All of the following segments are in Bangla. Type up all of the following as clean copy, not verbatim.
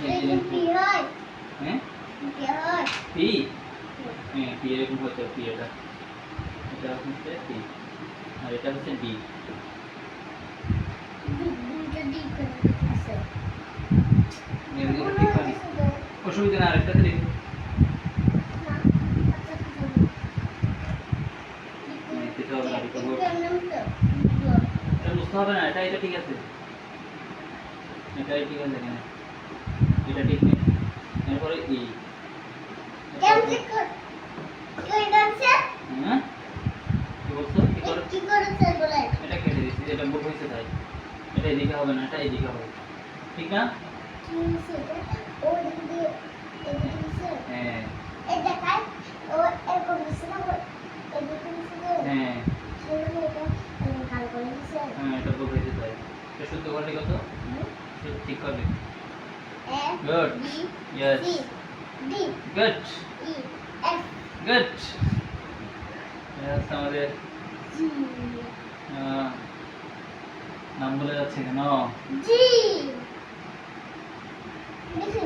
পি হয় হ্যাঁ পি হয় পি হ্যাঁ পি এরকম হচ্ছে পি এটা হচ্ছে পি আর এটা হচ্ছে ডি দুটো ডি করে আছে ঠিক আছে অসুবিধা না আরেকটাতে লিখো এটা হবে না এটা বুঝতে হবে না এটা ঠিক আছে এটাই ঠিক আছে এখানে এটা ঠিক নেই এরপরে ই কেমন কর কই দাঁড়ছে হ্যাঁ কি বলছো কি করেছে বলে এটা কেটে দিচ্ছি এটা ভুল হয়েছে তাই এটা এদিকে হবে না এটা এদিকে হবে ঠিক না কি হইছে ও দিদি এদিকে হইছে হ্যাঁ এই দেখাই ও এরকম হইছে না এদিকে হইছে হ্যাঁ সেটা এটা ভালো করে দিছে হ্যাঁ এটা ভুল হয়েছে তাই এটা শুদ্ধ করলে কত ঠিক করবে A Good. B Yes. C D Good. E F Good. Yes, আমাদের জি নাম বলে যাচ্ছে কেন জি দেখি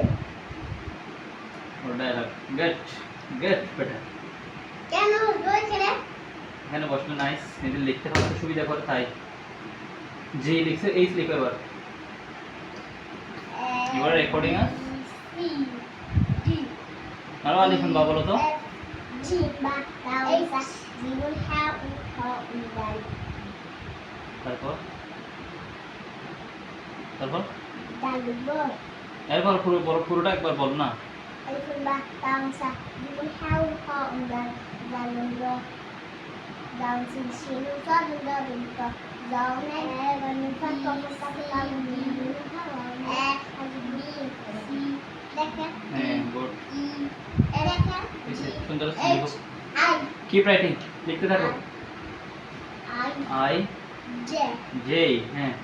ওর ডায়লগ গুড গুড বেটা কেন হইছে রে এখানে বসলে নাইস নিজে লিখতে হবে সুবিধা করে তাই জি লিখছে এইচ লিখো এবার You are recording us? C D আরো লিখুন বা বলো তো জি বা তাও জীবন হ্যাঁ উঠাই তারপর তারপর ডালবো এরপর পুরোটা একবার বল না Alifun ba tang sa জীবন হ্যাঁ উঠাই ডালবো daun sin sino sa dulo dito daun na ganun pa pagkakataon dito agbi si দেখেন হ্যাঁ গুড দেখেন সুন্দর লিখো আই কিপ রাইটিং লিখতে থাকো আই আই জে জে হ্যাঁ